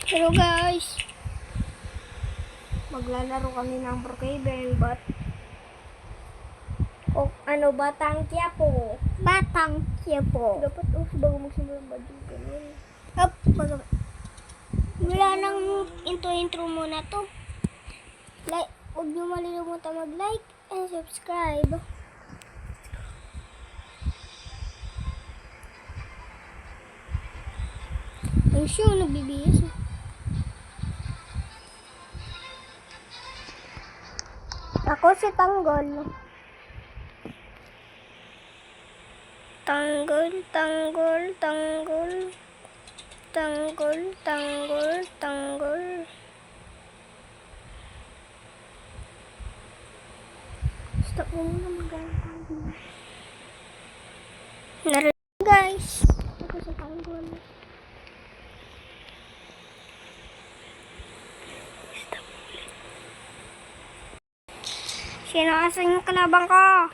Hello guys, maglalaro kami ng Brookhaven Batang Quiapo. Batang Quiapo. Dapat bago magsimula ganun. Wala nang intro muna to. Huwag niyo malilimutan mag-like and subscribe. Ang show nagbibihis. Ako si Tanggol. Tanggol. Stop mo muna mag-tanggol. Narinig guys. Ako si Tanggol. Sino asan yung kalabang ko?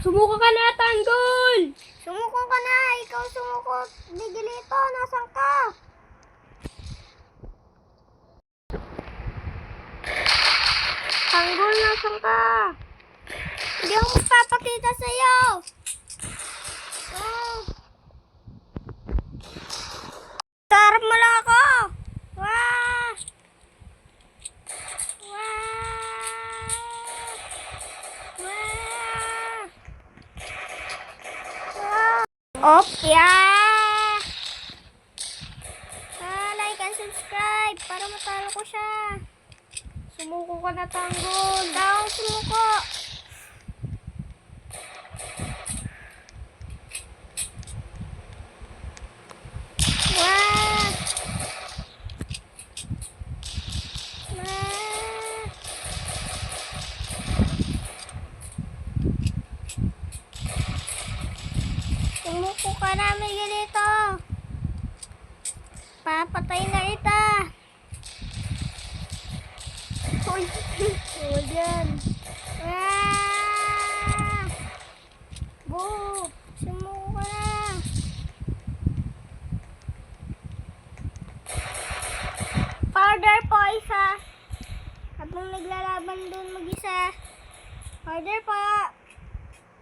Sumuko ka na, Tanggol! Sumuko ka na! Ikaw sumuko! Miguelito, nasan ka? Tanggol, nasan ka? Hindi ako magpapakita sa'yo! Sarap mo lang ako! Wah! Op, yeah! Like and subscribe para matalo ko siya. Sumuko ka na, Tanggol. Sumuko. Sumuko ka na, Miguelito. Papatay na kita. Uy, huwag yan. Boo, sumuko ka na. Powder po isa. Habang naglalaban doon mag-isa. Powder po.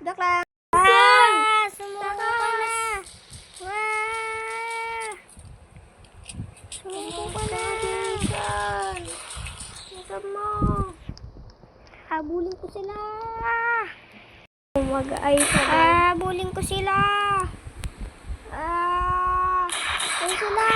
Joke lang. Sumuko ka na. Sumuko ka na. Nasaan mo? Habulin ko sila. Habulin ko sila. Ayun sila.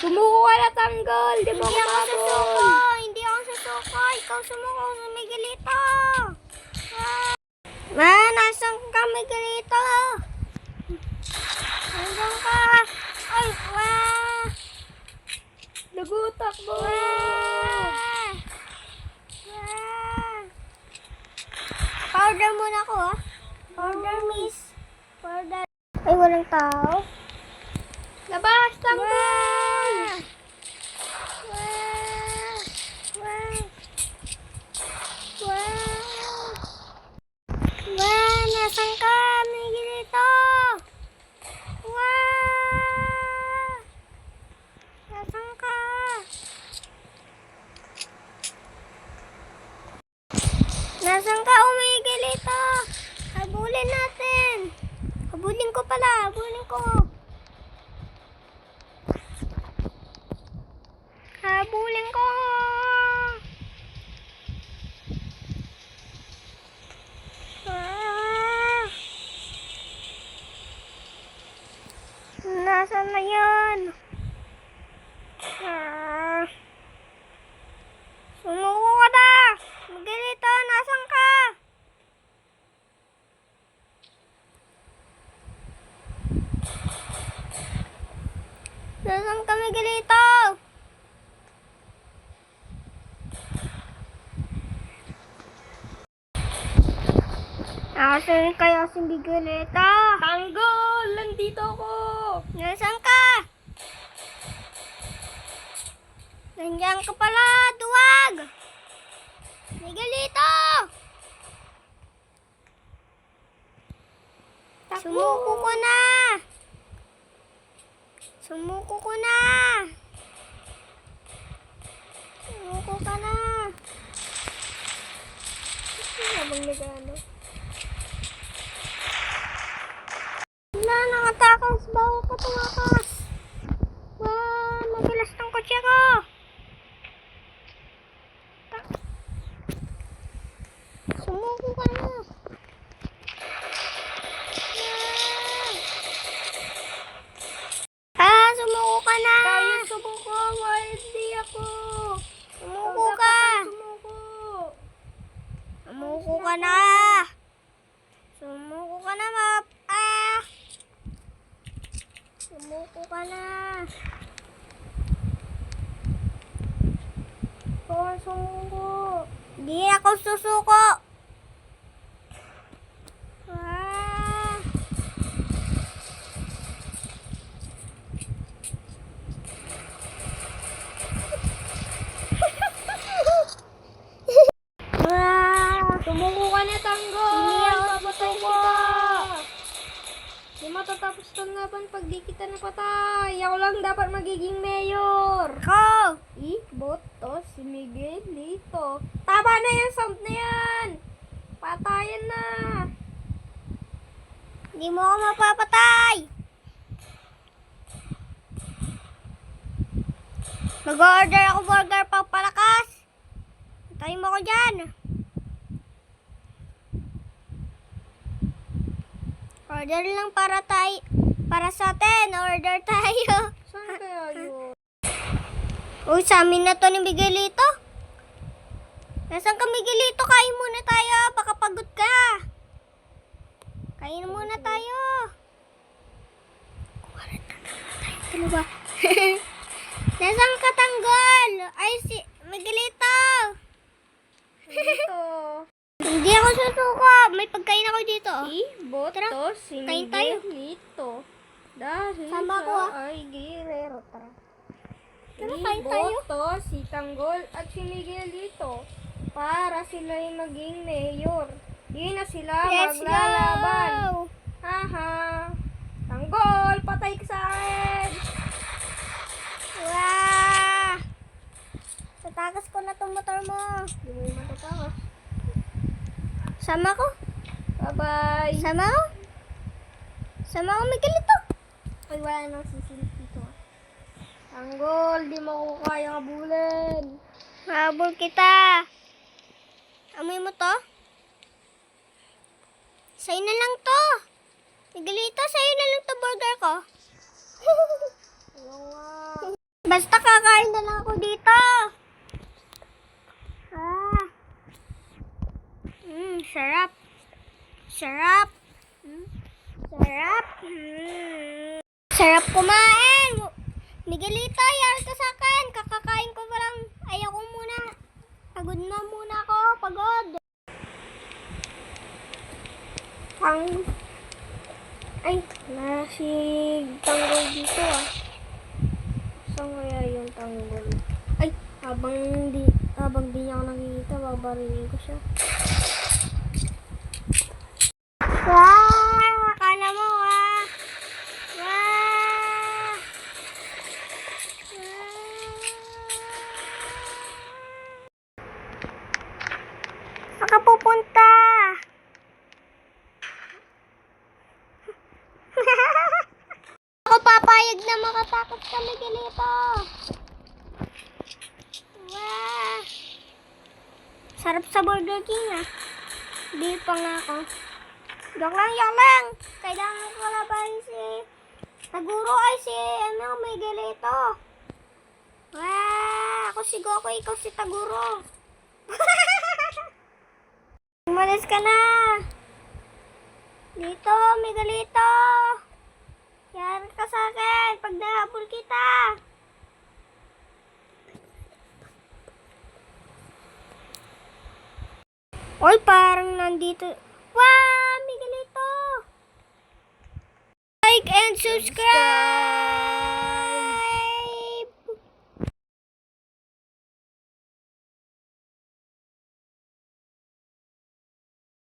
Sumuko ka na, Tanggol. Di mo ako susuko. Hindi ako susuko. Ikaw sumuko sa Miguelito. Nasaan ka, Miguelito? Nasaan ka? Ay, nagutak mo. Powder muna ako, ha? Powder, miss. Powder. Ay, walang tao. Labas, Tanggol! Nasaan ka, Miguelito? Nasaan ka? Nasaan ka, Miguelito? Habulin natin. Habulin ko pala, habulin ko. Habulin ko. Nasaan na yan? Sumuko ka na! Miguelito, nasaan ka? Nasaan ka, Miguelito? Nasaan kaya si Miguelito? Tanggol! Nandito ako! Nasaan ka? Nandiyan ka pala, duwag! Miguelito! Sumuko ko na! Sumuko ko na! Sumuko ka na! Habang nagano. Wala, nakatakas. Bawal ko tumakas. Wow, mabilas ng kotse ko. Sumuko ka na. Sumuko ka na. Tayo sumuko, hindi ako. Sumuko ka. Sumuko. Sumuko ka na. Sumuko ka na, map. Sumuko ka na. Sumuko. Hindi ako susuko. Sumuko ka na, Tanggol. Hindi ako Papatay susuko. kita. Di matatapos itong laban pag di kita napatay. Ako lang dapat magiging mayor. Ako. Boto si Miguelito. Tama na yung sound na yan. Patayan na. Hindi mo ako mapapatay. Mag-order ako burger palakas. Tayo mo ko dyan. Order lang para sa atin. Order tayo. Saan kaya yun? Uy, sa amin na to ni Miguelito. Nasaan ka, Miguelito? Kain muna tayo. Baka pagod ka. Kain muna tayo. Dalawa. Nasaan ka, Tanggol? Ay, si Miguelito. Dito. Hindi ako susuko. May pagkain ako dito. Oh. Boto si kain tayo. Miguelito. Dahil Sama ko, siya ah. ay girero. Tara. Tara, kain tayo. Boto si Tanggol at si Miguelito para sila ay maging mayor. Di na sila Let's maglalaban. go. Haha. Tanggol, patay ka sa akin. Wow. Tatakas ko na itong motor mo. Hindi mo matatakas. Sama ko. Bye-bye. Sama ko. Sama ko, Miguelito. Ay, wala nang sisilip dito. Tanggol, di mo ako kayang abulin. Habol kita. Amoy mo to? Sa'yo na lang to. Miguelito, sa'yo na lang to burger ko. Ayaw nga. Basta kakain na lang ako dito. Sarap. Sarap. Sarap. Sarap kumain. Miguelito, yari ka sa akin. Kakakain ko pa lang. Ayaw ko muna. Pagod na muna ako. Pagod. Ay, nasig tanggol dito ah. Saan kaya yung tanggol? Ay, habang di niya ako nakikita, babarinin ko siya. Wow! Akala mo ah. Wow! Saan ka pupunta? Ako papayag na makatakot ka, Miguelito. Wow! Sarap sa Burger King ah. Di pa nga ako. Joke lang. Kailangan ko laban si Taguro ay si Miguelito. Wow! Ako si Goku, ikaw si Taguro. Umalis ka na. Dito, Miguelito. Yari ka sa akin pag nahabol kita. Oy, parang nandito. Wow, Miguelito. Like and subscribe.